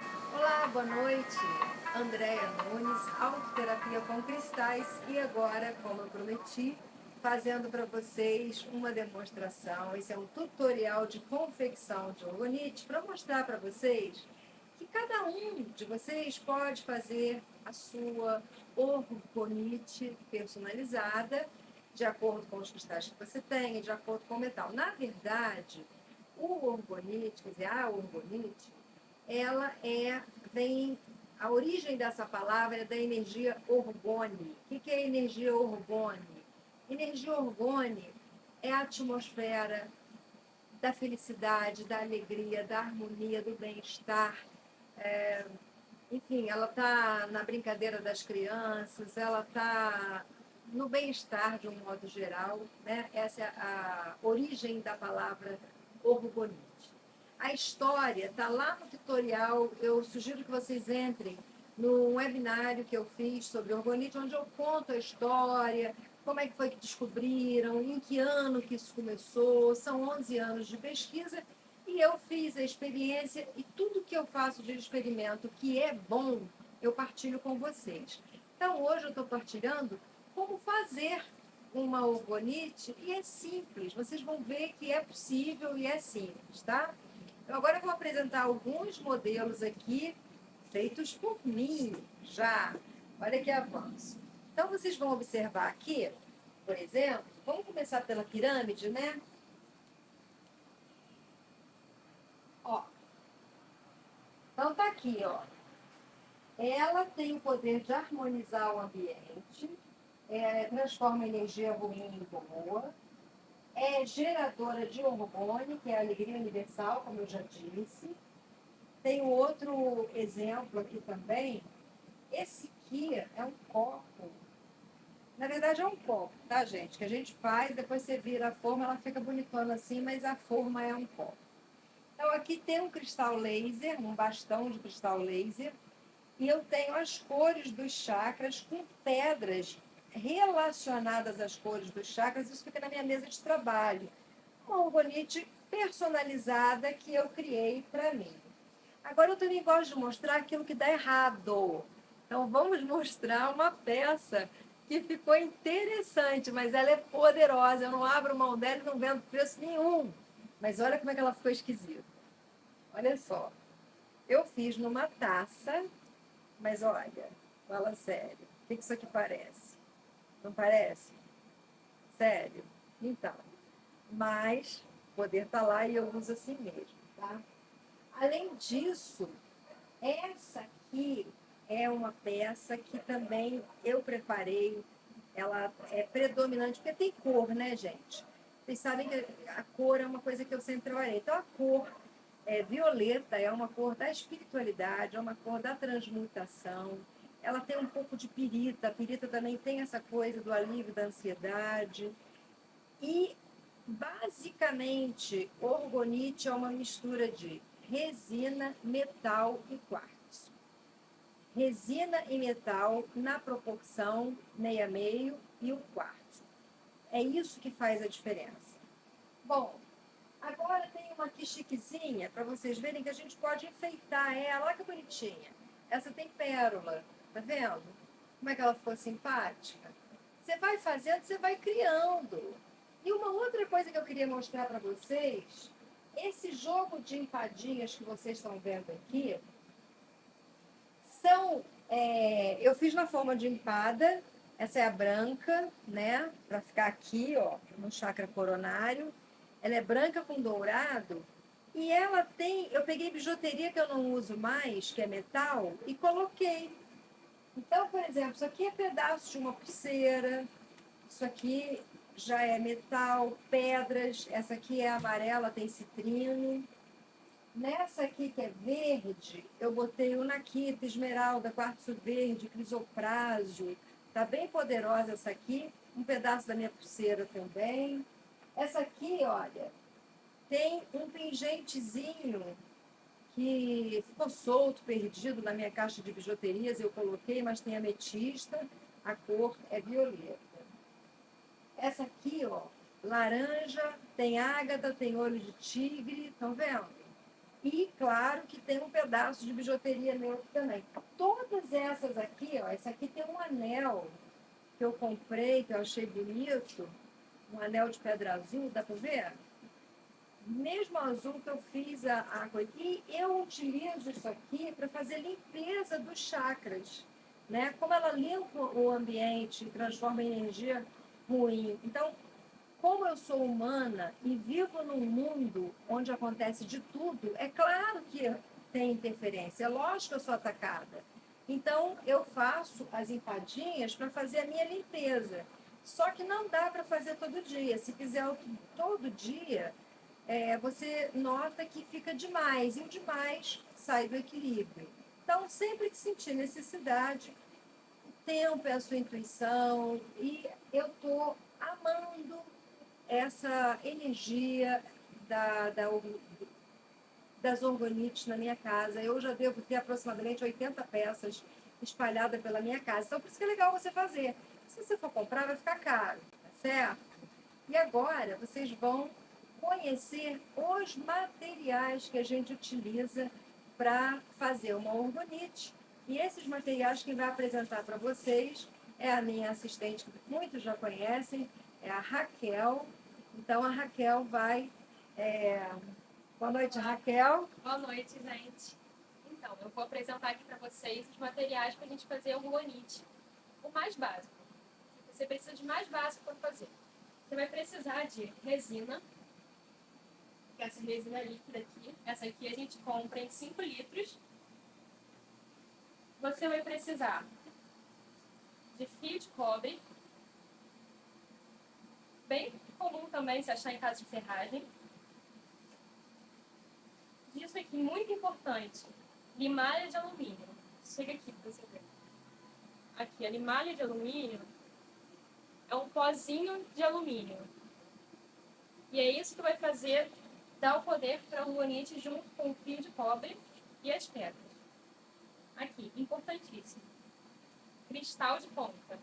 Olá, boa noite. Andréia Nunes, autoterapia com cristais e agora, como eu prometi, fazendo para vocês uma demonstração. Esse é um tutorial de confecção de orgonite para mostrar para vocês que cada um de vocês pode fazer a sua orgonite personalizada de acordo com os cristais que você tem, de acordo com o metal. Na verdade, o orgonite, quer dizer, a orgonite, ela vem, a origem dessa palavra é da energia orgone. O que é energia orgone? Energia orgone é a atmosfera da felicidade, da alegria, da harmonia, do bem-estar. É, Enfim, ela está na brincadeira das crianças, ela está no bem-estar de um modo geral, né? Essa é a origem da palavra orgonite. A história está lá no tutorial, eu sugiro que vocês entrem no webinário que eu fiz sobre orgonite, onde eu conto a história, como é que foi que descobriram, em que ano que isso começou, são 11 anos de pesquisa, e eu fiz a experiência e tudo que eu faço de experimento que é bom, eu partilho com vocês. Então, hoje eu estou partilhando como fazer uma orgonite e é simples. Vocês vão ver que é possível e é simples, tá? Então, agora eu vou apresentar alguns modelos aqui feitos por mim já. Olha que avanço. Então, vocês vão observar aqui, por exemplo, vamos começar pela pirâmide, né? Ó, então tá aqui, ó. Ela tem o poder de harmonizar o ambiente, transforma a energia ruim em boa, é geradora de hormônio, que é a alegria universal, como eu já disse. Tem outro exemplo aqui também. Esse aqui é um copo. Na verdade, é um copo, tá, gente? Que a gente faz, depois você vira a forma, ela fica bonitona assim, mas a forma é um copo. Então, aqui tem um cristal laser, um bastão de cristal laser, e eu tenho as cores dos chakras com pedras relacionadas às cores dos chakras. Isso fica na minha mesa de trabalho. Uma orgonite personalizada que eu criei para mim. Agora eu também gosto de mostrar aquilo que dá errado. Então vamos mostrar uma peça que ficou interessante, mas ela é poderosa. Eu não abro mão dela e não vendo preço nenhum. Mas olha como é que ela ficou esquisita. Olha só. Eu fiz numa taça, mas olha, fala sério. O que isso aqui parece? Não parece? Sério? Então, mas o poder está lá e eu uso assim mesmo, tá? Além disso, essa aqui é uma peça que também eu preparei. Ela é predominante, porque tem cor, né, gente? Vocês sabem que a cor é uma coisa que eu sempre trabalhei. Então, a cor violeta é uma cor da espiritualidade, é uma cor da transmutação. Ela tem um pouco de pirita. A pirita também tem essa coisa do alívio da ansiedade. E, basicamente, orgonite é uma mistura de resina, metal e quartzo. Resina e metal na proporção meio a meio e o quartzo. É isso que faz a diferença. Bom, agora tem uma aqui chiquezinha para vocês verem que a gente pode enfeitar ela. Olha que bonitinha. Essa tem pérola, tá vendo? Como é que ela ficou simpática? Você vai fazendo, você vai criando. E uma outra coisa que eu queria mostrar para vocês, esse jogo de empadinhas que vocês estão vendo aqui, eu fiz na forma de empada. Essa é a branca, né? Para ficar aqui, ó, no chakra coronário. Ela é branca com dourado. E ela tem. Eu peguei bijuteria que eu não uso mais, que é metal, e coloquei. Então, por exemplo, isso aqui é pedaço de uma pulseira. Isso aqui já é metal, pedras. Essa aqui é amarela, tem citrino. Nessa aqui que é verde, eu botei o naquita, esmeralda, quartzo verde, crisoprásil. Tá bem poderosa essa aqui. Um pedaço da minha pulseira também. Essa aqui, olha, tem um pingentezinho que ficou solto, perdido na minha caixa de bijuterias. Eu coloquei, mas tem ametista. A cor é violeta. Essa aqui, ó, laranja, tem ágata, tem olho de tigre. Estão vendo? E, claro, que tem um pedaço de bijuteria neutro também. Todas essas aqui, ó, esse aqui tem um anel que eu comprei, que eu achei bonito, um anel de pedra azul, dá para ver? Mesmo azul que eu fiz a coisa. E eu utilizo isso aqui para fazer limpeza dos chakras, né? Como ela limpa o ambiente, transforma em energia ruim. Então, como eu sou humana e vivo num mundo onde acontece de tudo, é claro que tem interferência, é lógico que eu sou atacada. Então, eu faço as empadinhas para fazer a minha limpeza. Só que não dá para fazer todo dia. Se fizer todo dia, você nota que fica demais, e o demais sai do equilíbrio. Então, sempre que sentir necessidade, o tempo é a sua intuição, e eu estou amando essa energia das orgonites na minha casa. Eu já devo ter aproximadamente 80 peças espalhadas pela minha casa. Então, por isso que é legal você fazer. Se você for comprar, vai ficar caro, tá certo? E agora vocês vão conhecer os materiais que a gente utiliza para fazer uma orgonite. E esses materiais quem vai apresentar para vocês é a minha assistente, que muitos já conhecem, é a Raquel. Então a Raquel vai. Boa noite, Raquel. Boa noite, gente. Então, eu vou apresentar aqui para vocês os materiais para a gente fazer o orgonite. O mais básico. Você precisa de mais básico para fazer. Você vai precisar de resina, que é essa resina líquida aqui. Essa aqui a gente compra em 5 litros. Você vai precisar de fio de cobre, bem comum também se achar em casa de serragem. Disso aqui, muito importante, limalha de alumínio. Chega aqui para você ver. Aqui, a limalha de alumínio é um pozinho de alumínio. E é isso que vai fazer, dar o poder para o orgonite junto com o fio de cobre e as pedras. Aqui, importantíssimo. Cristal de ponta.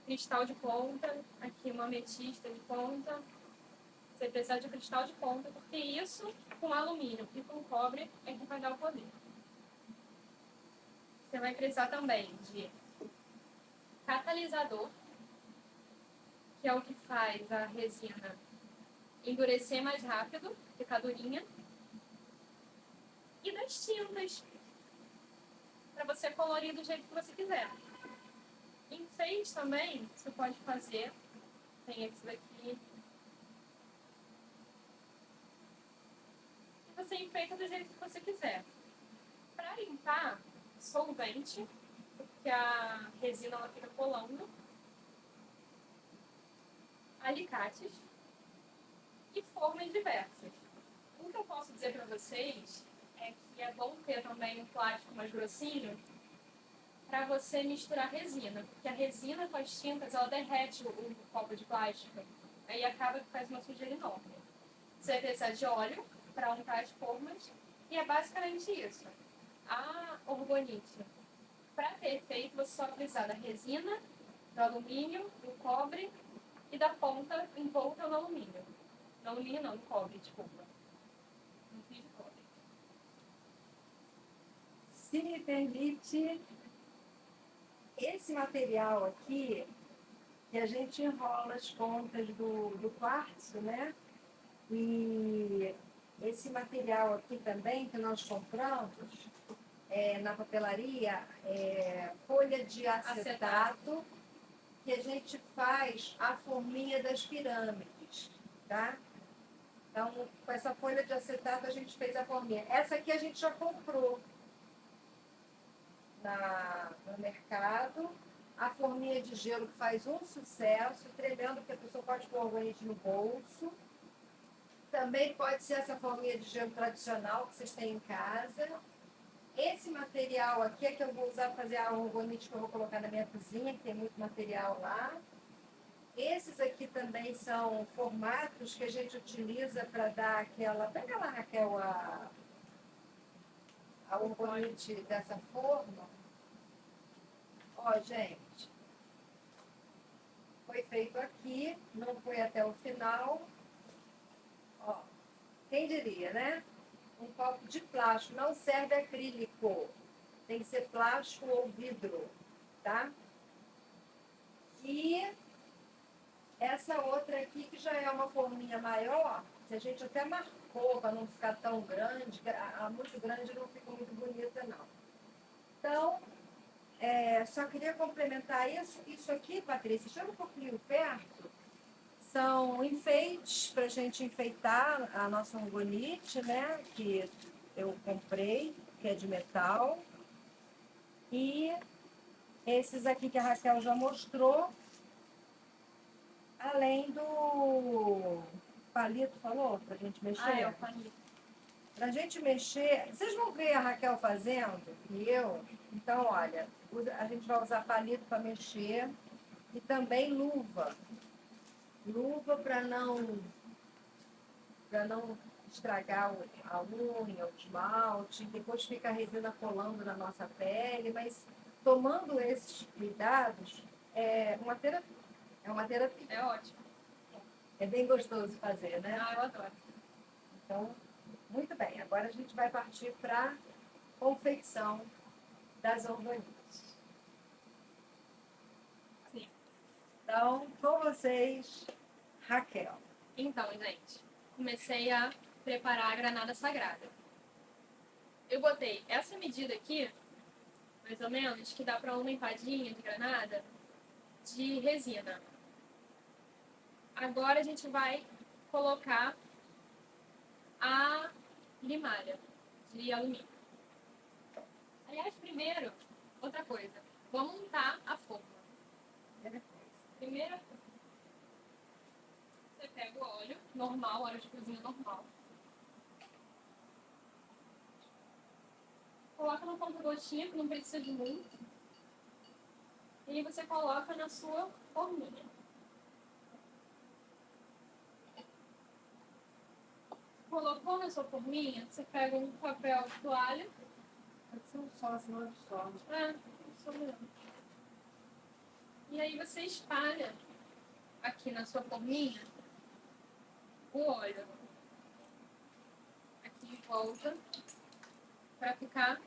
Cristal de ponta, aqui uma ametista de ponta. Você precisa de cristal de ponta, porque isso com alumínio e com cobre é que vai dar o poder. Você vai precisar também de catalisador, que é o que faz a resina endurecer mais rápido, ficar durinha. E das tintas, para você colorir do jeito que você quiser. Enfeite também, você pode fazer. Tem esse daqui. E você enfeita do jeito que você quiser. Para limpar, solvente, porque a resina ela fica colando. Alicates e formas diversas. O que eu posso dizer para vocês é que é bom ter também um plástico mais grossinho para você misturar resina, porque a resina com as tintas ela derrete o copo de plástico, aí acaba que faz uma sujeira enorme. Você vai precisar de óleo para untar as formas e é basicamente isso. A orgonite, para ter efeito, você só precisa da resina, do alumínio, do cobre e da ponta envolta no alumínio. No alumínio não, no cobre, desculpa. No fio de cobre. Se me permite, esse material aqui, que a gente enrola as pontas do quartzo, né? E esse material aqui também que nós compramos na papelaria, folha de acetato, que a gente faz a forminha das pirâmides, tá? Então, com essa folha de acetato a gente fez a forminha. Essa aqui a gente já comprou no mercado. A forminha de gelo que faz um sucesso, tremendo, porque a pessoa pode pôr orgonite no bolso. Também pode ser essa forminha de gelo tradicional que vocês têm em casa. Esse material aqui é que eu vou usar para fazer a orgonite que eu vou colocar na minha cozinha, que tem muito material lá. Esses aqui também são formatos que a gente utiliza para dar aquela... Pega lá, Raquel, a orgonite dessa forma. Ó, gente, foi feito aqui, não foi até o final. Ó, Quem diria, né? Um copo de plástico, não serve acrílico. Tem que ser plástico ou vidro, tá? E essa outra aqui, que já é uma forminha maior, que a gente até marcou para não ficar tão grande, a muito grande não fica muito bonita, não. Então, só queria complementar isso. Isso aqui, Patrícia, chama um pouquinho perto. São enfeites para a gente enfeitar a nossa ungonite, né? Que eu comprei, que é de metal. E esses aqui que a Raquel já mostrou, além do palito, falou, para a gente mexer? Ah, é o palito. Para a gente mexer, vocês vão ver a Raquel fazendo e eu. Então, olha, a gente vai usar palito para mexer e também luva. Luva para não estragar a unha, o esmalte, depois fica a resina colando na nossa pele, mas tomando esses cuidados é uma terapia. É uma terapia. É ótimo. É bem gostoso fazer, né? Ah, eu adoro. Então, muito bem. Agora a gente vai partir para a confecção das orgonites. Sim. Então, com vocês, Raquel. Então, gente, comecei a preparar a granada sagrada. Eu botei essa medida aqui, mais ou menos, que dá para uma empadinha de granada de resina. Agora a gente vai colocar a limalha de alumínio. Aliás, primeiro, outra coisa, vamos montar a forma. Primeiro, você pega o óleo normal, óleo de cozinha normal. Coloca no conta-gotinha, que não precisa de muito. E aí você coloca na sua forminha. Colocou na sua forminha, você pega um papel toalha. Pode ser um só, senão eu só. Só mesmo. E aí você espalha aqui na sua forminha o óleo. Aqui em volta. Pra ficar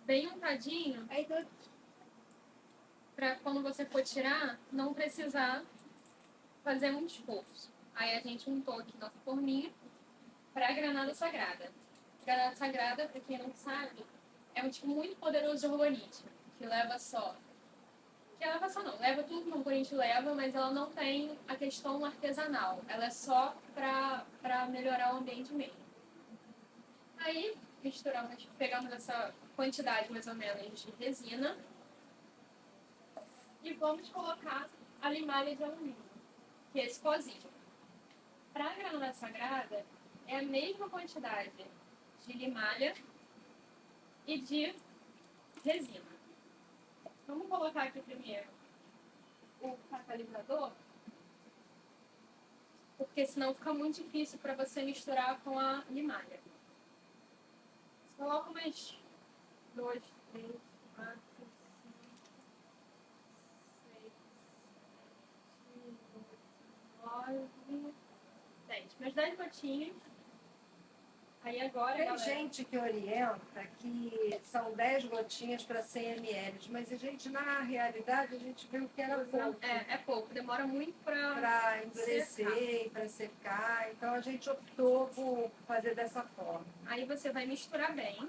bem untadinho. Aí, Pra quando você for tirar, não precisar fazer um esforço. Aí a gente untou aqui nossa forminha para granada sagrada. Granada sagrada, para quem não sabe, é um tipo muito poderoso de orgonite, que leva só. Que leva só não, leva tudo que o orgonite leva, mas ela não tem a questão artesanal. Ela é só para melhorar o ambiente mesmo. Aí misturamos, pegamos essa quantidade mais ou menos de resina e vamos colocar a limalha de alumínio, que é esse pozinho. Para a granada sagrada, é a mesma quantidade de limalha e de resina. Vamos colocar aqui primeiro o catalisador, porque senão fica muito difícil para você misturar com a limalha. Você coloca umas 2, 3, 4, 5, 6, 7, 8, 9, 10. Umas 10 gotinhas. Aí agora, tem galera, gente que orienta que são 10 gotinhas para 100 ml, mas a gente, na realidade, a gente viu que era pouco. É pouco, demora muito Para endurecer e para secar. Então a gente optou por fazer dessa forma. Aí você vai misturar bem.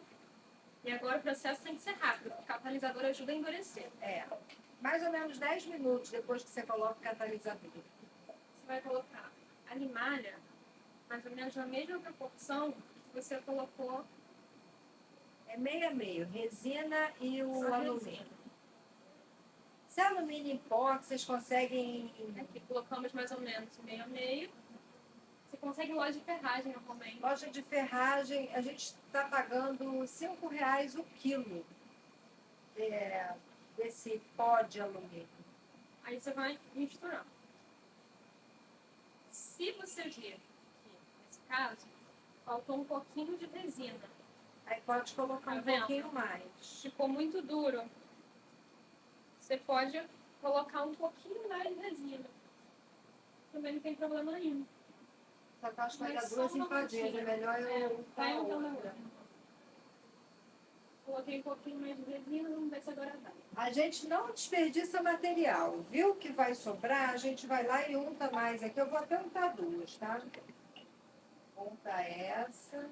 E agora o processo tem que ser rápido, porque o catalisador ajuda a endurecer. Mais ou menos 10 minutos depois que você coloca o catalisador. Você vai colocar a limalha, mais ou menos na mesma proporção que você colocou. É meio a meio, resina e o a alumínio. resina. Se é alumínio em pó, vocês conseguem. Aqui colocamos mais ou menos meio a meio. Você consegue loja de ferragem normalmente. Loja de ferragem, a gente está pagando R$ 5 o quilo desse pó de alumínio. Aí você vai misturando. Se você ver que, nesse caso, faltou um pouquinho de resina. Aí pode colocar um pouquinho mais. Ficou muito duro. Você pode colocar um pouquinho mais de resina. Também não tem problema nenhum. Só que eu acho que vai Mas dar só duas uma empadinhas. É gotinha. melhor eu Vai untar untando a outra. outra. Coloquei um pouquinho mais de resina, vamos ver se agora dá. A gente não desperdiça material. Viu que vai sobrar? A gente vai lá e unta mais aqui. Eu vou até untar duas, tá? Unta essa.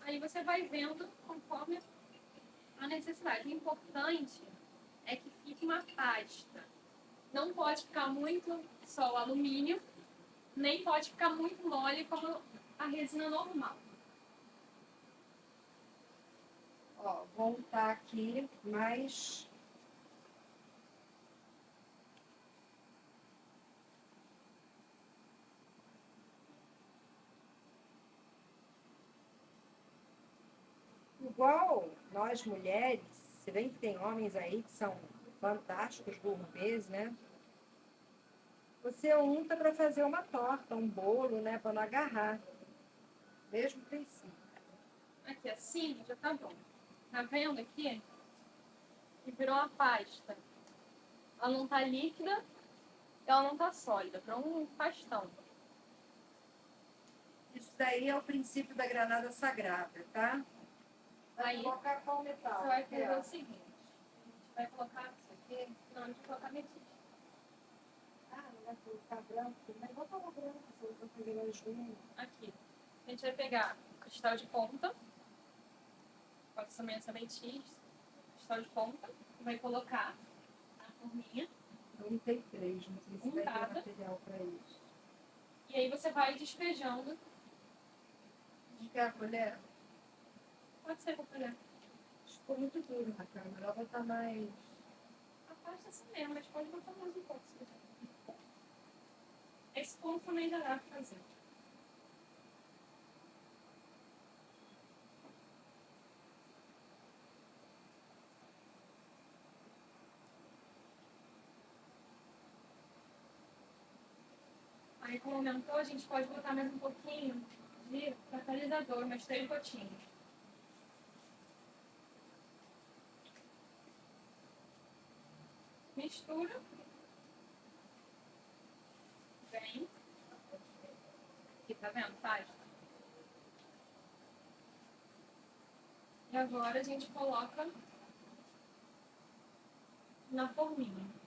Aí você vai vendo conforme a necessidade. O importante é que fique uma pasta. Não pode ficar muito só o alumínio, nem pode ficar muito mole como a resina normal. Ó, vou untar aqui mais. Igual nós mulheres, se bem que tem homens aí que são fantásticos gourmets, né? Você unta para fazer uma torta, um bolo, né? Para não agarrar. Mesmo princípio. Aqui assim já tá bom. Tá vendo aqui? Que virou uma pasta. Ela não tá líquida, ela não tá sólida. Virou um pastão. Isso daí é o princípio da granada sagrada, tá? Vai Aí colocar qual metal? você vai Aqui, fazer ó. o seguinte. A gente vai colocar isso aqui. Não, a gente vai colocar ametista. Ah, não vai colocar branco? Mas vou colocar branco, se eu vou fazer mais junto. Aqui. A gente vai pegar o cristal de ponta. Pode ser também essa ametista. Cristal de ponta. Vai colocar na forminha. Eu untei três, não sei se vai ter Untada. material para isso. E aí você vai despejando. Quer a colher? Pode ser com colher. Ficou muito duro na câmera, ela vai estar mais... A pasta é assim mesmo, mas pode botar mais um pouco se quiser. Esse ponto também já dá pra fazer. Aí como aumentou, a gente pode botar mais um pouquinho de catalisador, umas 3 gotinhas. Mistura. Bem. Aqui, tá vendo? Pasta. E agora a gente coloca na forminha.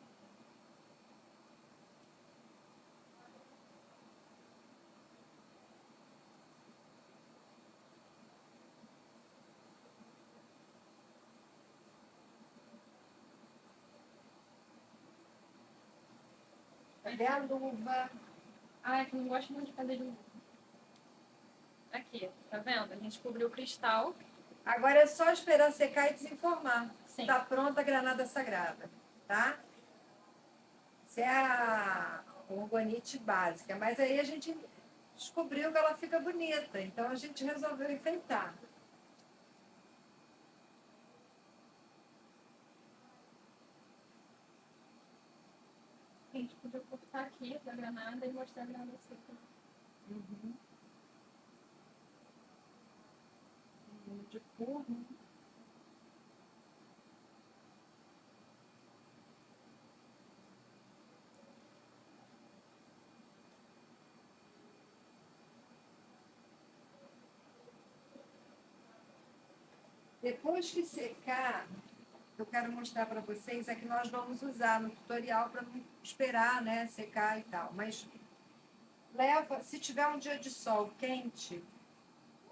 Cadê a luva? Ah, é que eu não gosto muito de fazer de novo. Aqui, tá vendo? A gente cobriu o cristal. Agora é só esperar secar e desenformar. Sim. Tá pronta a granada sagrada, tá? Essa é a orgonite básica, mas aí a gente descobriu que ela fica bonita, então a gente resolveu enfeitar. A gente podia cortar aqui da granada e mostrar a granada seca. Uhum. De forno. Depois que secar, eu quero mostrar para vocês é que nós vamos usar no tutorial para não esperar, né, secar e tal. Mas leva, se tiver um dia de sol quente,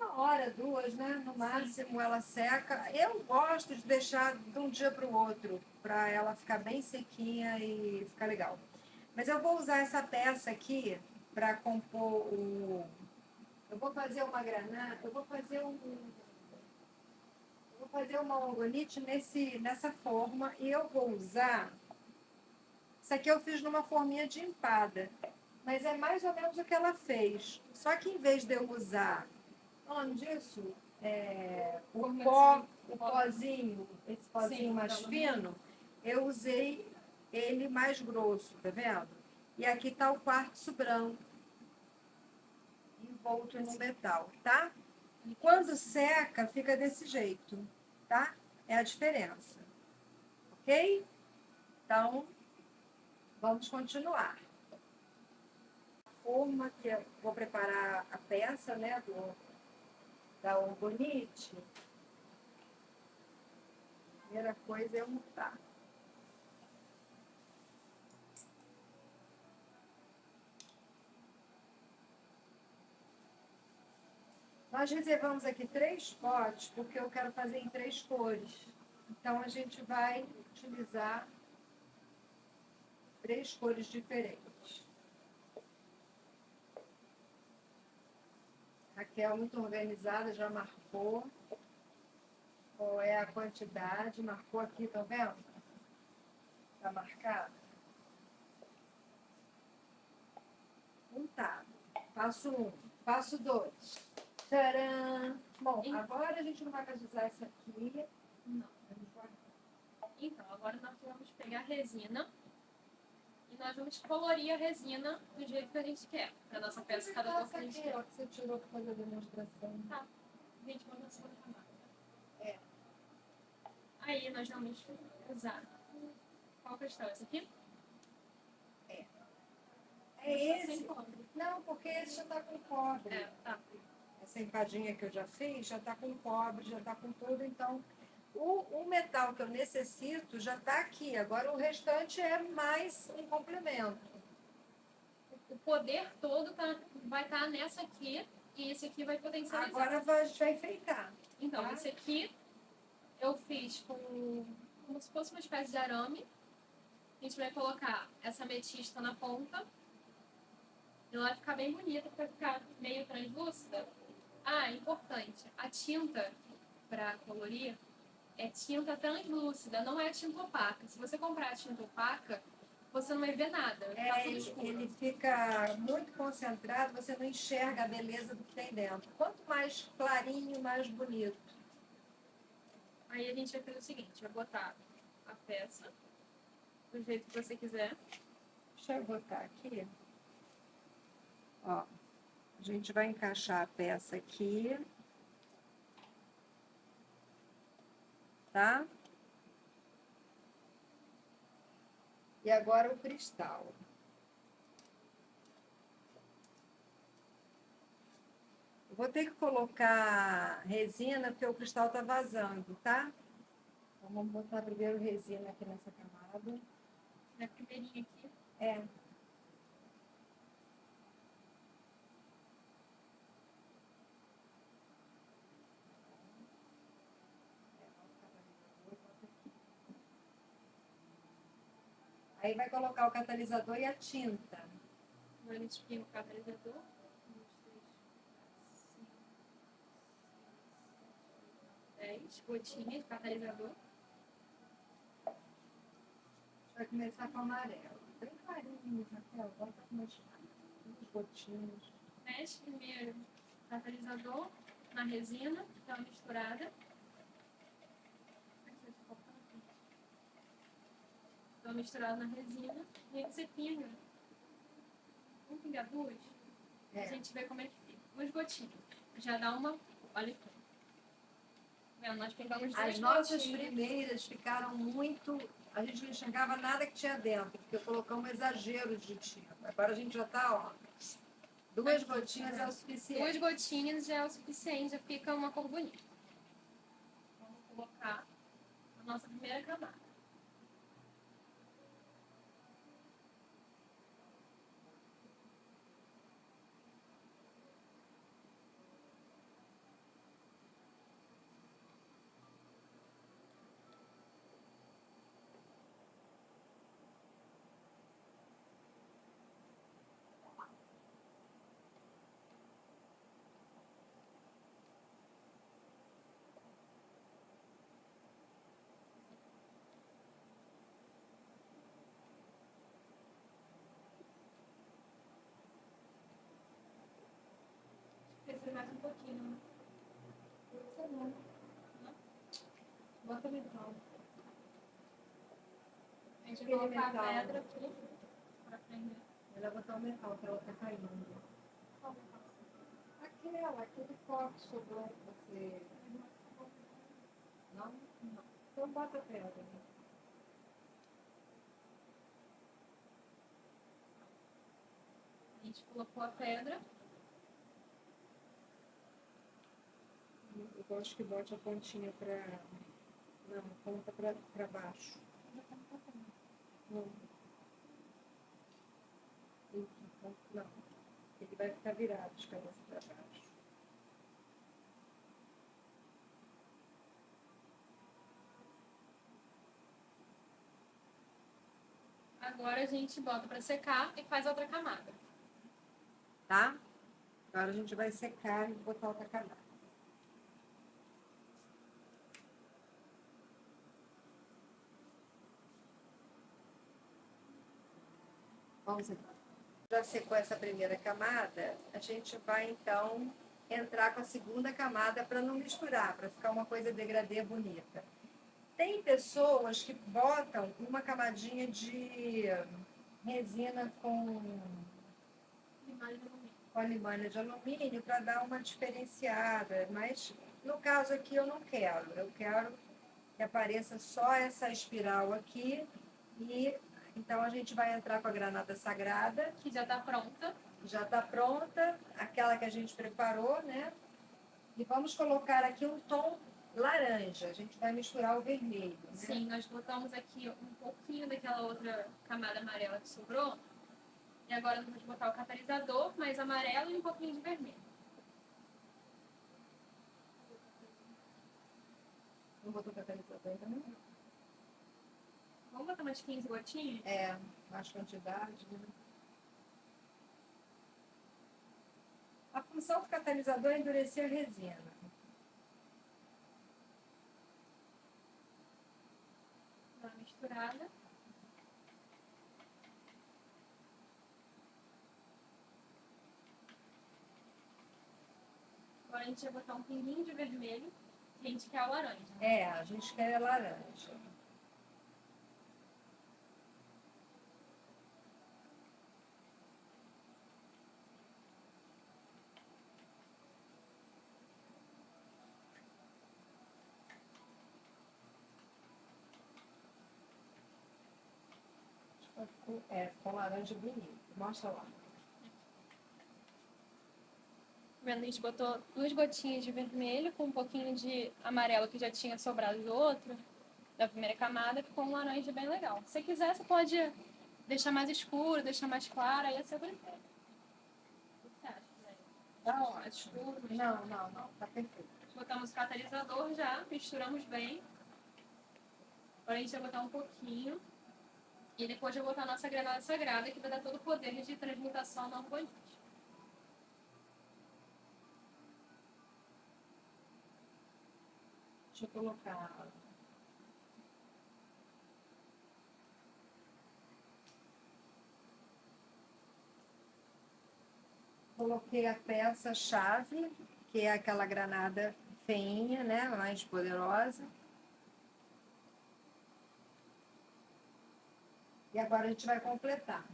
1 hora, 2, né? No máximo ela seca. Eu gosto de deixar de um dia para o outro, para ela ficar bem sequinha e ficar legal. Mas eu vou usar essa peça aqui para compor o. Eu vou fazer uma granada, eu vou fazer uma orgonite nessa forma e eu vou usar. Isso aqui eu fiz numa forminha de empada, mas é mais ou menos o que ela fez. Só que em vez de eu usar, falando disso, o pozinho, esse pozinho Sim, mais tá bom. fino, eu usei ele mais grosso, tá vendo? E aqui está o quartzo branco envolto no metal, tá? Quando seca, fica desse jeito, tá? É a diferença. Ok? Então, vamos continuar. forma que eu vou preparar a peça, né, da Orbonite. A primeira coisa é untar. Nós reservamos aqui 3 potes, porque eu quero fazer em 3 cores. Então, a gente vai utilizar 3 cores diferentes. Raquel, muito organizada, já marcou qual é a quantidade. Marcou aqui, tá vendo? Tá marcado? Untado. Passo 1. Passo 2. Tcharam! Bom, agora a gente não vai mais usar essa aqui. Não. Então, agora nós vamos pegar a resina e nós vamos colorir a resina do jeito que a gente quer, para nossa peça ficar da cor que a gente quer. Você tirou para fazer a demonstração. Tá. A gente manda a segunda camada. É. Aí nós vamos usar qual cristal? Esse aqui? É Sem esse? cobre. Não, porque esse já está com cobre. É, tá. Essa empadinha que eu já fiz já está com cobre, já está com tudo. Então, o metal que eu necessito já está aqui. Agora, o restante é mais um complemento. O poder todo vai estar nessa aqui e esse aqui vai potencializar. Agora a gente vai enfeitar. Então, tá? esse aqui eu fiz como se fosse uma espécie de arame. A gente vai colocar essa ametista na ponta. E ela vai ficar bem bonita, para ficar meio translúcida. Ah, importante. A tinta para colorir é tinta translúcida, não é tinta opaca. Se você comprar a tinta opaca, você não vai ver nada. Tá tudo escuro. Ele fica muito concentrado, você não enxerga a beleza do que tem dentro. Quanto mais clarinho, mais bonito. Aí a gente vai fazer o seguinte, vai botar a peça do jeito que você quiser. Deixa eu botar aqui. Ó, a gente vai encaixar a peça aqui. Tá? E agora o cristal. Eu vou ter que colocar resina, porque o cristal está vazando, tá? Então, vamos botar primeiro resina aqui nessa camada. Na primeirinha aqui. É. Aí vai colocar o catalisador e a tinta. Agora a gente espinha o catalisador. 10 gotinhas de catalisador. Vai começar com amarelo. Bem clarinho, Raquel. Bota com umas gotinhas. Mexe primeiro o catalisador na resina, dá uma misturada. Dá uma misturada na resina. E aí você pinga. Vamos pingar duas? É. A gente vê como é que fica. 2 gotinhas. Já dá uma. Olha aqui. Vendo? Nós pegamos 2 As nossas gotinhas. primeiras ficaram muito. A gente não enxergava nada que tinha dentro, porque colocamos um exagero de tinta. Agora a gente já está, ó. 2 gotinhas é o 2 suficiente. gotinhas já é o suficiente, já fica uma cor bonita. Vamos colocar a nossa primeira camada. Precisa mais um pouquinho, né? Não. Bota metal. A gente vai colocar a metal. pedra aqui para prender. Ela botar o metal, que ela tá caindo. Aquele copo sobrou que você. Não? Não. Então bota a pedra. gente colocou a pedra. Eu gosto que bote a pontinha pra... Não, ponta pra baixo. Não. Isso, não. Ele vai ficar virado de cabeça pra baixo. Agora a gente bota para secar e faz outra camada. Tá? Agora a gente vai secar e botar outra camada. Vamos então. Já secou essa primeira camada, a gente vai então entrar com a segunda camada para não misturar, para ficar uma coisa degradê bonita. Tem pessoas que botam uma camadinha de resina com polimânia de alumínio para dar uma diferenciada, mas no caso aqui eu não quero. Eu quero que apareça só essa espiral aqui e então a gente vai entrar com a granada sagrada, Que já está pronta. já está pronta, aquela que a gente preparou, né? E vamos colocar aqui um tom laranja. A gente vai misturar o vermelho. Né? Sim, nós botamos aqui um pouquinho daquela outra camada amarela que sobrou. E agora vamos botar o catalisador, mais amarelo e um pouquinho de vermelho. Não botou catalisador ainda não? Vamos botar umas 15 gotinhas? É, mais quantidade, né? A função do catalisador é endurecer a resina. Dá uma misturada. Agora a gente vai botar um pinguinho de vermelho, que a gente quer o laranja. É, a gente quer laranja. É, com laranja bonito. Mostra lá. A gente botou 2 gotinhas de vermelho com um pouquinho de amarelo que já tinha sobrado do outro, da primeira camada, ficou um laranja bem legal. Se você quiser, você pode deixar mais escuro, deixar mais claro, aí é seu critério. O que você acha, né? Não, Mais escuro? não. Tá perfeito. Botamos o catalisador já, misturamos bem. Agora a gente vai botar um pouquinho. E depois eu vou botar a nossa granada sagrada, que vai dar todo o poder de transmutação no arco-íris. Deixa eu colocar. Coloquei a peça-chave, que é aquela granada feinha, né? Mais poderosa. E agora a gente vai completar.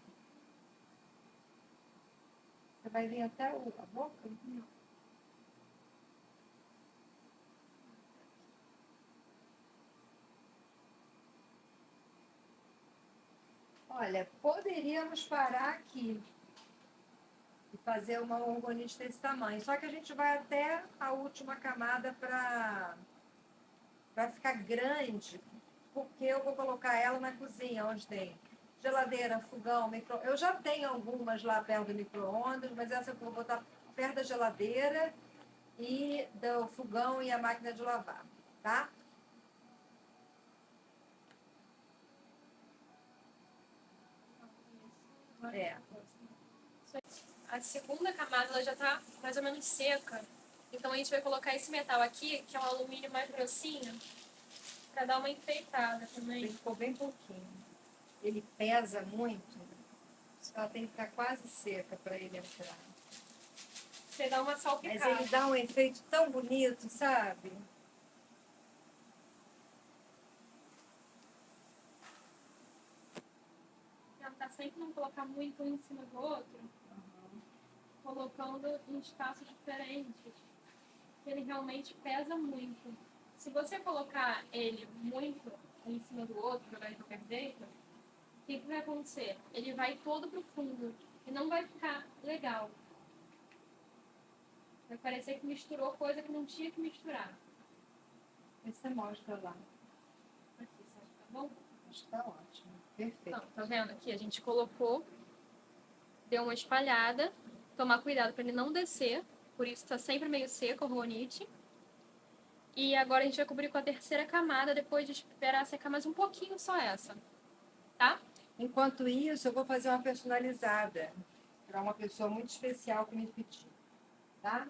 Você vai vir até a boca? Não. Olha, poderíamos parar aqui e fazer uma orgonite desse tamanho. Só que a gente vai até a última camada para ficar grande, porque eu vou colocar ela na cozinha, onde tem geladeira, fogão, micro... Eu já tenho algumas lá perto do micro-ondas, mas essa eu vou botar perto da geladeira e do fogão e a máquina de lavar, tá? É. A segunda camada ela já está mais ou menos seca. Então a gente vai colocar esse metal aqui, que é um alumínio mais grossinho, para dar uma enfeitada também. Ele ficou bem pouquinho. Ele pesa muito. Ela tem que ficar quase seca para ele entrar. Você dá uma salpicada. Mas ele dá um efeito tão bonito, sabe? Tentar sempre não colocar muito um em cima do outro, colocando em espaços diferentes. Ele realmente pesa muito. Se você colocar ele muito um em cima do outro, jogar de qualquer jeito, o que vai acontecer? Ele vai todo pro fundo. E não vai ficar legal. Vai parecer que misturou coisa que não tinha que misturar. Aí você mostra lá. Aqui, você acha que tá bom? Acho que tá ótimo. Perfeito. Então, tá vendo? Aqui a gente colocou, deu uma espalhada. Tomar cuidado para ele não descer. Por isso tá sempre meio seco o ronite. E agora a gente vai cobrir com a terceira camada, depois de esperar secar mais um pouquinho só essa. Tá? Enquanto isso, eu vou fazer uma personalizada para uma pessoa muito especial que me pediu, tá?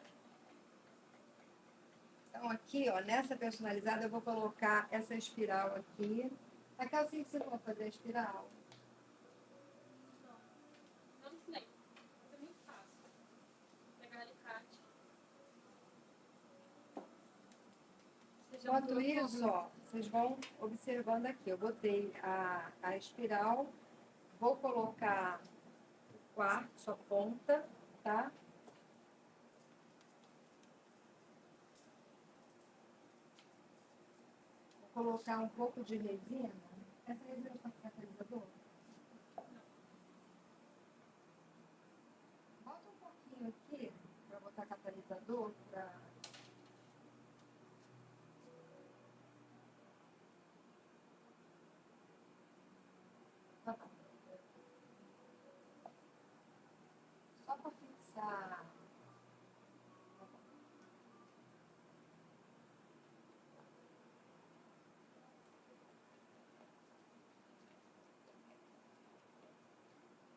Então, aqui, ó, nessa personalizada, eu vou colocar essa espiral aqui. Aquela assim que você vai fazer a espiral. Não ensinei. Mas é muito fácil. Vou pegar alicate. Enquanto isso, ó, vocês vão observando aqui. Eu botei a espiral, vou colocar o quartzo, a ponta, tá? Vou colocar um pouco de resina. Essa resina está com catalisador? Bota um pouquinho aqui para botar catalisador. Tá bom. Só para fixar.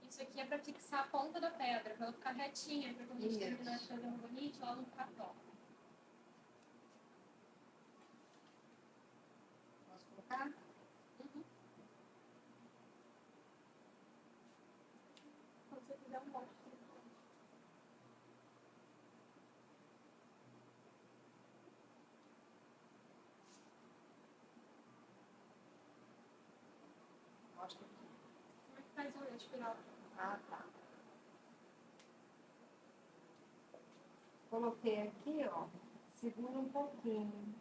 Isso aqui é pra fixar a ponta da pedra, pra ela ficar retinha, pra quando a gente Isso. terminar de fazer um bonito, ela não ficar torta. Posso colocar? Uhum. Quando você quiser um monte. Mostra aqui. Como é que faz a espiral? Ah, tá. Coloquei aqui, ó. Segura um pouquinho.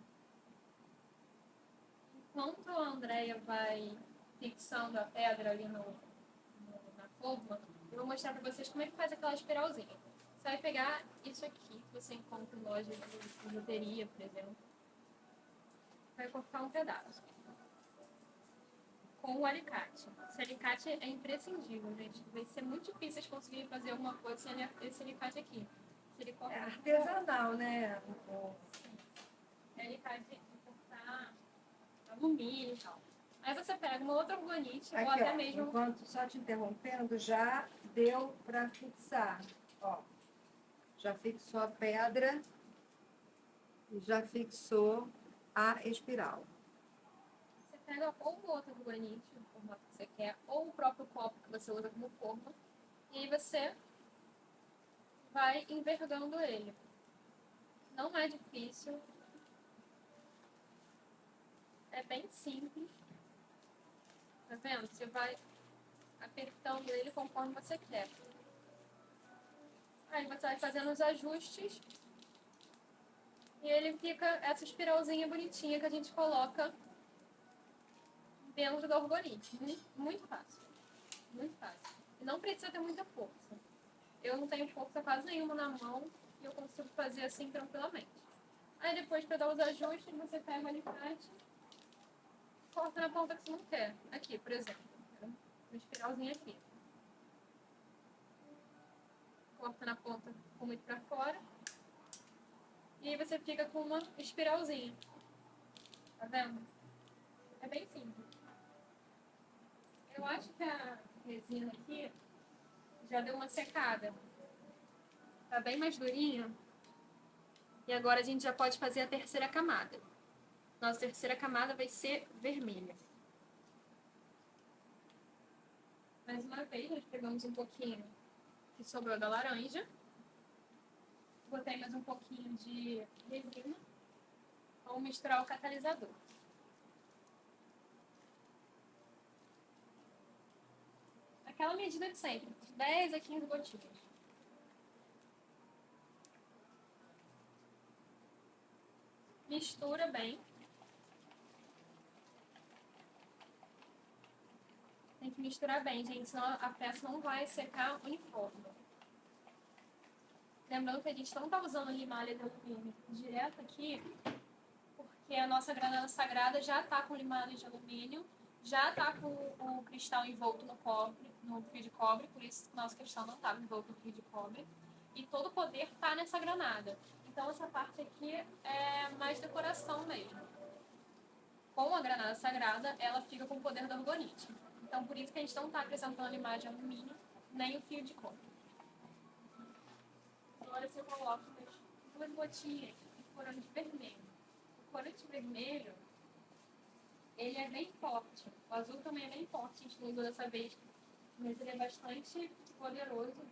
Enquanto a Andrea vai fixando a pedra ali na forma, eu vou mostrar pra vocês como é que faz aquela espiralzinha. Você vai pegar isso aqui, que você encontra em loja de bijuteria, por exemplo. Vai cortar um pedaço. Com o alicate. Esse alicate é imprescindível, gente. Vai ser muito difícil de conseguir fazer alguma coisa sem esse alicate aqui. Se ele É corta artesanal, né? é alicate de cortar alumínio e tal. Aí você pega uma outra orgonite, ou Aqui, até ó. mesmo. Enquanto, só te interrompendo, já deu para fixar. Ó. Já fixou a pedra e já fixou a espiral. Você pega ou uma outra orgonite, no formato que você quer, ou o próprio copo que você usa como forma, e aí você vai envergando ele. Não é difícil. É bem simples. Tá vendo? Você vai apertando ele conforme você quer. Aí você vai fazendo os ajustes e ele fica essa espiralzinha bonitinha que a gente coloca dentro da orgonite. Muito fácil. Muito fácil. E não precisa ter muita força. Eu não tenho força quase nenhuma na mão e eu consigo fazer assim tranquilamente. Aí depois, para dar os ajustes, você pega o alicate, corta na ponta que você não quer. Aqui, por exemplo. Uma espiralzinha aqui. Corta na ponta com muito pra fora. E aí você fica com uma espiralzinha. Tá vendo? É bem simples. Eu acho que a resina aqui já deu uma secada. Tá bem mais durinha. E agora a gente já pode fazer a terceira camada. Nossa terceira camada vai ser vermelha. Mais uma vez, nós pegamos um pouquinho que sobrou da laranja. Botei mais um pouquinho de resina. Vamos misturar o catalisador. Aquela medida de sempre, 10 a 15 gotinhas. Mistura bem. Tem que que misturar bem, gente, senão a peça não vai secar uniforme. Lembrando que a gente não está usando limalha de alumínio direto aqui, porque a nossa granada sagrada já está com limalha de alumínio, já está com o cristal envolto no cobre, no fio de cobre, por isso que o nosso cristal não estava envolto no fio de cobre. E todo o poder está nessa granada. Então essa parte aqui é mais decoração mesmo. Com a granada sagrada, ela fica com o poder da orgonite. Então por isso que a gente não está acrescentando a limalha de alumínio, nem o fio de cobre. Agora você coloca duas gotinhas de corante vermelho. O corante vermelho, ele é bem forte. O azul também é bem forte, a gente não usou dessa vez, mas ele é bastante poderoso.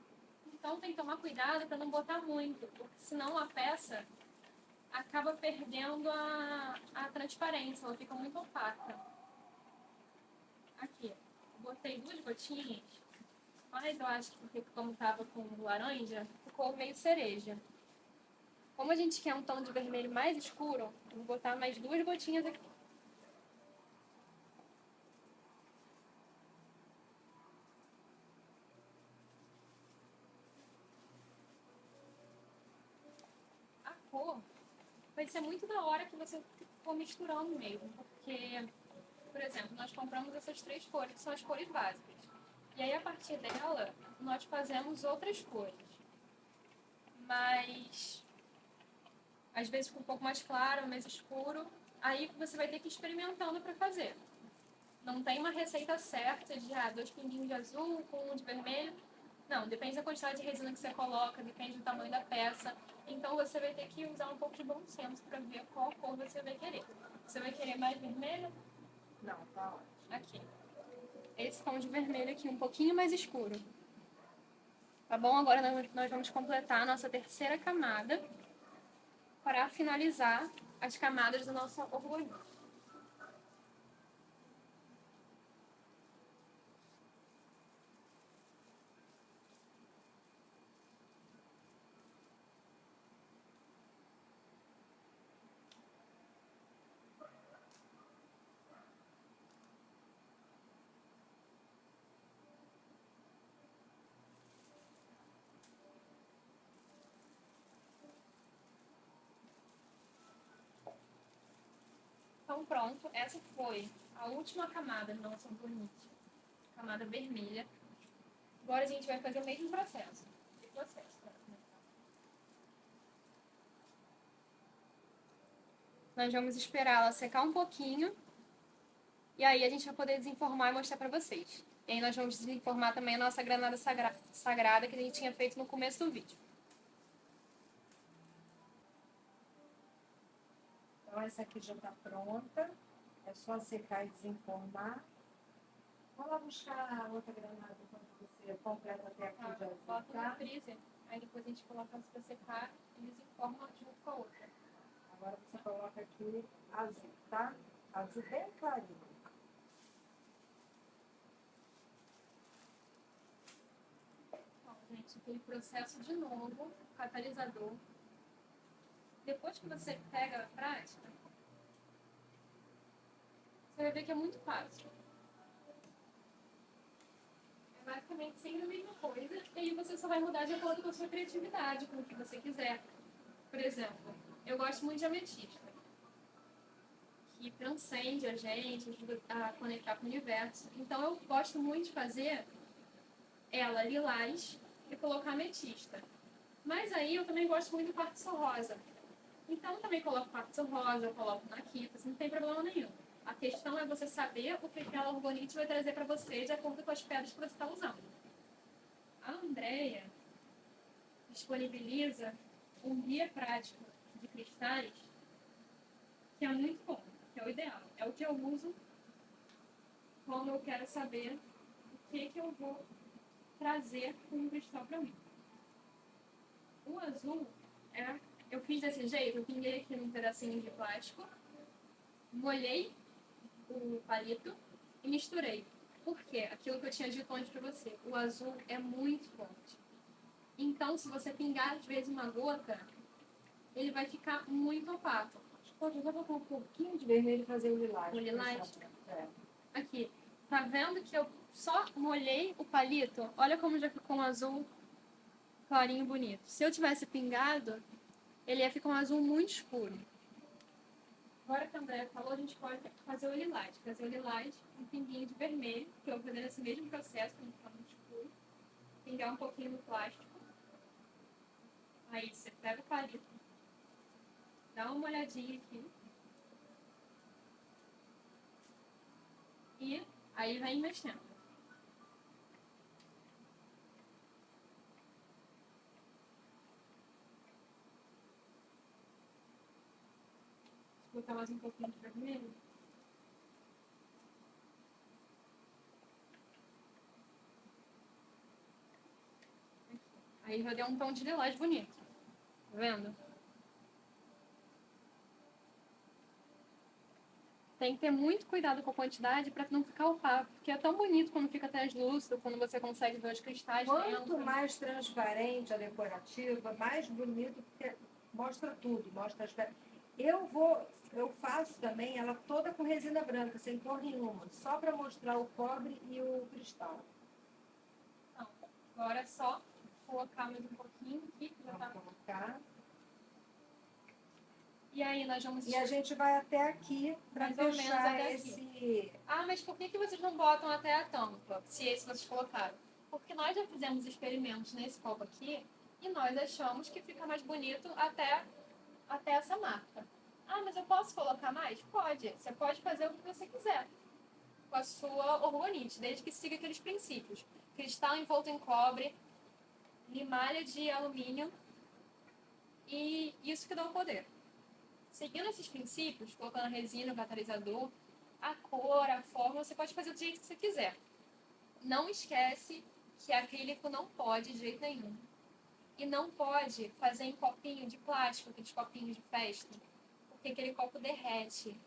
Então tem que tomar cuidado para não botar muito, porque senão a peça acaba perdendo a transparência, ela fica muito opaca. Aqui, botei 2 gotinhas, mas eu acho que porque como estava com laranja, ficou meio cereja. Como a gente quer um tom de vermelho mais escuro, eu vou botar mais 2 gotinhas aqui. A cor vai ser muito da hora que você for misturando mesmo, porque, por exemplo, nós compramos essas 3 cores, que são as cores básicas. E aí, a partir dela, nós fazemos outras cores. Mas, às vezes fica um pouco mais claro, mais escuro. Aí você vai ter que ir experimentando para fazer. Não tem uma receita certa de 2 pinguinhos de azul com 1 de vermelho. Não, depende da quantidade de resina que você coloca, depende do tamanho da peça. Então você vai ter que usar um pouco de bom senso para ver qual cor você vai querer. Você vai querer mais vermelho? Não, tá ótimo. Aqui. Esse tom de vermelho aqui, um pouquinho mais escuro. Tá bom? Agora nós vamos completar a nossa terceira camada para finalizar as camadas do nosso orgulho. Então pronto, essa foi a última camada do nosso orgonite, camada vermelha. Agora a gente vai fazer o mesmo processo. Nós vamos esperar ela secar um pouquinho e aí a gente vai poder desenformar e mostrar pra vocês. E aí nós vamos desenformar também a nossa granada sagrada que a gente tinha feito no começo do vídeo. Então, essa aqui já está pronta. É só secar e desenformar. Vamos lá buscar a outra granada quando você completa até aqui de azul, Bota no tá? freezer, aí depois a gente coloca para secar e desenforma junto com a outra. Agora você coloca aqui azul, tá? Azul bem clarinho. Bom, gente, aquele processo de novo, catalisador. Depois que você pega a prática, você vai ver que é muito fácil. É basicamente sempre a mesma coisa, e aí você só vai mudar de acordo com a sua criatividade, com o que você quiser. Por exemplo, eu gosto muito de ametista, que transcende a gente, ajuda a conectar com o universo. Então eu gosto muito de fazer ela lilás e colocar ametista. Mas aí eu também gosto muito do quartzo rosa. Então eu também coloco quartzo rosa, eu coloco naquita, não tem problema nenhum. A questão é você saber o que aquela orgonite vai trazer para você de acordo com as pedras que você está usando. A Andrea disponibiliza um guia prático de cristais que é muito bom, que é o ideal. É o que eu uso quando eu quero saber o que eu vou trazer com um cristal para mim. O azul eu fiz desse jeito, eu pinguei aqui num pedacinho de plástico, molhei o palito e misturei. Por quê? Aquilo que eu tinha dito antes para você, o azul é muito forte. Então, se você pingar às vezes uma gota, ele vai ficar muito opaco. Pode usar um pouquinho de vermelho e fazer o lilás. O lilás? É. Aqui, Tá vendo que eu só molhei o palito? Olha como já ficou um azul clarinho e bonito. Se eu tivesse pingado, ele ia ficar um azul muito escuro. Agora que a Andrea falou, a gente pode fazer o lilás. Fazer o lilás um pinguinho de vermelho, que eu vou fazer esse mesmo processo, para não ficar muito escuro. Pingar um pouquinho no plástico. Aí você pega o palito, dá uma olhadinha aqui. E aí vai mexendo. Vou botar mais um pouquinho de vermelho. Aqui. Aí já deu um tom de lilás bonito. Tá vendo? Tem que ter muito cuidado com a quantidade para não ficar opaco, porque é tão bonito quando fica translúcido, quando você consegue ver os cristais Quanto dentro. mais transparente a decorativa, mais bonito, porque mostra tudo, mostra as peças. Eu faço também ela toda com resina branca, sem cor nenhuma, só para mostrar o cobre e o cristal. Então, agora é só colocar mais um pouquinho aqui. Vamos colocar. E aí nós vamos... E a gente vai até aqui para Mais ou menos fechar até esse... Ah, mas por que vocês não botam até a tampa, se esse vocês colocaram? Porque nós já fizemos experimentos nesse copo aqui e nós achamos que fica mais bonito até essa marca. Ah, mas eu posso colocar mais? Pode. Você pode fazer o que você quiser com a sua orgonite, desde que siga aqueles princípios. Cristal envolto em cobre, limalha de alumínio e isso que dá o poder. Seguindo esses princípios, colocando a resina, o catalisador, a cor, a forma, você pode fazer do jeito que você quiser. Não esquece que acrílico não pode de jeito nenhum. E não pode fazer em copinho de plástico, aqueles copinhos de festa, porque aquele copo derrete.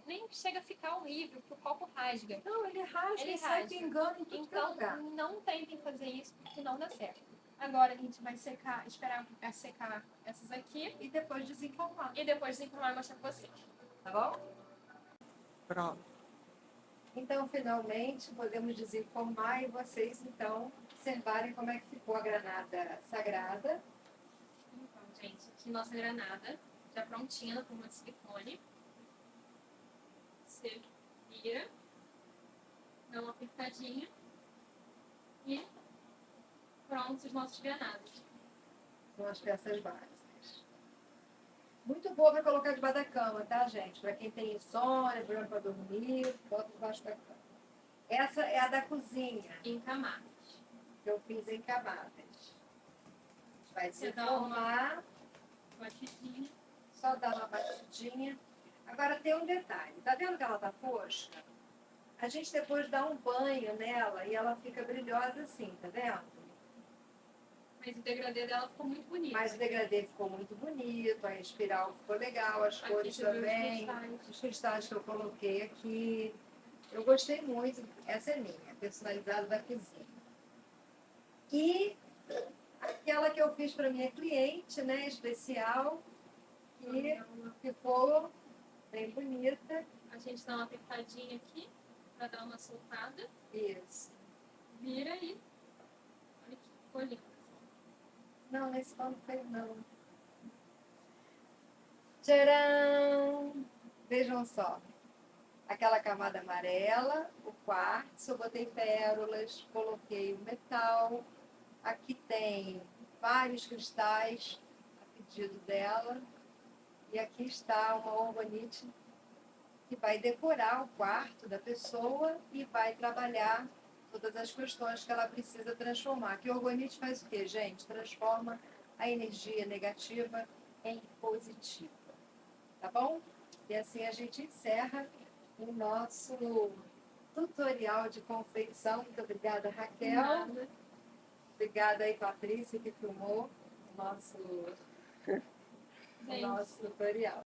Nem chega a ficar horrível, porque o copo rasga. Não, ele rasga Ele e sai rasga. pingando em tudo que é Então, lugar. não tentem fazer isso, porque não dá certo. Agora a gente vai esperar secar essas aqui E depois desenformar, e depois desenformar e mostrar pra vocês. tá bom? Pronto. Então, finalmente, podemos desenformar e vocês, então, observarem como é que ficou a granada sagrada. Então, gente, aqui nossa granada, já prontinha na forma de silicone. Você vira, dá uma apertadinha e prontos os nossos granadas. São as peças básicas. Muito boa para colocar debaixo da cama, tá, gente? Para quem tem insônia, problema para dormir, bota debaixo da cama. Essa é a da cozinha, Em camadas. que eu fiz em camadas. A gente vai Você dá uma desenformar, batidinha. só dar uma batidinha. Agora tem um detalhe, tá vendo que ela tá fosca? A gente depois dá um banho nela e ela fica brilhosa assim, tá vendo? Mas o degradê dela ficou muito bonito. Mas o degradê ficou muito bonito, a espiral ficou legal, as Aqui cores você viu também, os cristais que eu coloquei aqui. Eu gostei muito, essa é minha, personalizada da cozinha. E aquela que eu fiz para minha cliente, né, especial, que ficou bem bonita. A gente dá uma apertadinha aqui pra dar uma soltada. Isso. Vira e... Olha que ficou lindo. Não, esse pano feio não. Tcharam! Vejam só. Aquela camada amarela, o quartzo, eu botei pérolas, coloquei o metal. Aqui tem vários cristais a pedido dela. E aqui está uma orgonite que vai decorar o quarto da pessoa e vai trabalhar todas as questões que ela precisa transformar. Que orgonite faz o quê, gente? Transforma a energia negativa em positiva. Tá bom? E assim a gente encerra o nosso tutorial de confeição. Muito obrigada, Raquel. Nada. Obrigada aí, Patrícia, que filmou o nosso tutorial.